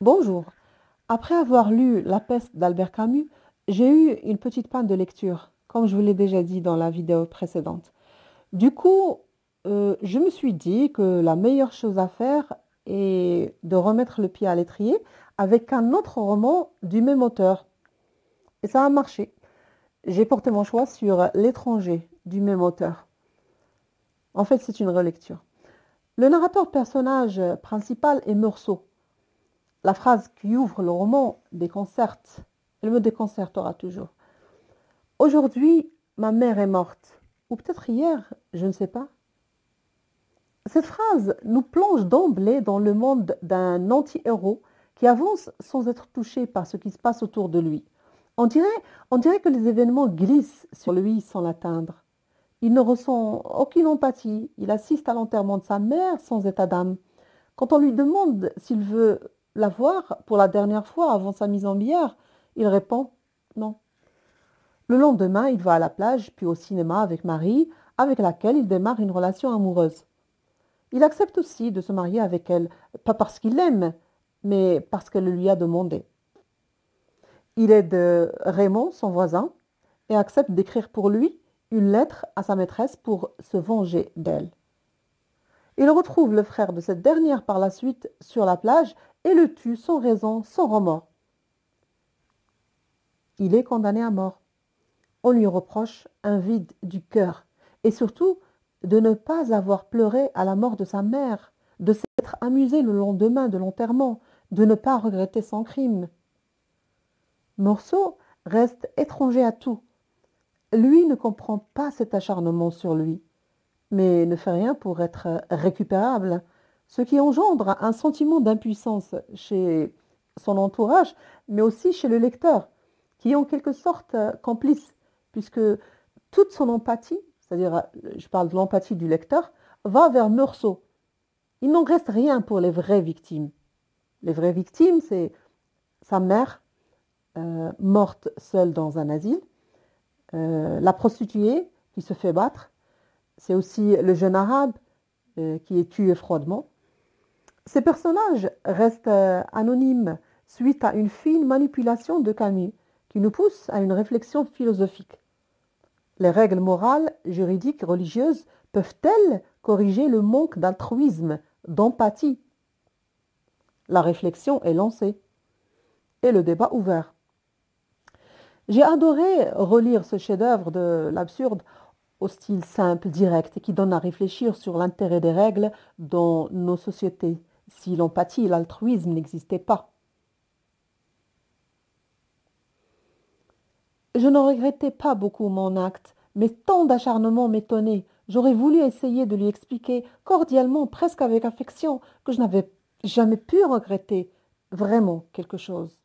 Bonjour. Après avoir lu La peste d'Albert Camus, j'ai eu une petite panne de lecture, comme je vous l'ai déjà dit dans la vidéo précédente. Du coup, je me suis dit que la meilleure chose à faire est de remettre le pied à l'étrier avec un autre roman du même auteur. Et ça a marché. J'ai porté mon choix sur L'étranger du même auteur. En fait, c'est une relecture. Le narrateur personnage principal est Meursault. La phrase qui ouvre le roman déconcerte. Elle me déconcertera toujours. Aujourd'hui, ma mère est morte. Ou peut-être hier, je ne sais pas. Cette phrase nous plonge d'emblée dans le monde d'un anti-héros qui avance sans être touché par ce qui se passe autour de lui. On dirait, on dirait que les événements glissent sur lui sans l'atteindre. Il ne ressent aucune empathie. Il assiste à l'enterrement de sa mère sans état d'âme. Quand on lui demande s'il veut la voir pour la dernière fois avant sa mise en bière, il répond non. Le lendemain, il va à la plage, puis au cinéma avec Marie, avec laquelle il démarre une relation amoureuse. Il accepte aussi de se marier avec elle, pas parce qu'il l'aime, mais parce qu'elle le lui a demandé. Il aide Raymond, son voisin, et accepte d'écrire pour lui une lettre à sa maîtresse pour se venger d'elle. Il retrouve le frère de cette dernière par la suite sur la plage et le tue sans raison, sans remords. Il est condamné à mort. On lui reproche un vide du cœur et surtout de ne pas avoir pleuré à la mort de sa mère, de s'être amusé le lendemain de l'enterrement, de ne pas regretter son crime. Morceau reste étranger à tout. Lui ne comprend pas cet acharnement sur lui, mais ne fait rien pour être récupérable, ce qui engendre un sentiment d'impuissance chez son entourage, mais aussi chez le lecteur, qui est en quelque sorte complice, puisque toute son empathie, c'est-à-dire je parle de l'empathie du lecteur, va vers Meursault. Il n'en reste rien pour les vraies victimes. Les vraies victimes, c'est sa mère morte seule dans un asile, la prostituée qui se fait battre, c'est aussi le jeune arabe qui est tué froidement. Ces personnages restent anonymes suite à une fine manipulation de Camus qui nous pousse à une réflexion philosophique. Les règles morales, juridiques, religieuses peuvent-elles corriger le manque d'altruisme, d'empathie? La réflexion est lancée et le débat ouvert. J'ai adoré relire ce chef-d'œuvre de l'absurde au style simple, direct, et qui donne à réfléchir sur l'intérêt des règles dans nos sociétés, si l'empathie et l'altruisme n'existaient pas. Je ne regrettais pas beaucoup mon acte, mais tant d'acharnement m'étonnait. J'aurais voulu essayer de lui expliquer cordialement, presque avec affection, que je n'avais jamais pu regretter vraiment quelque chose.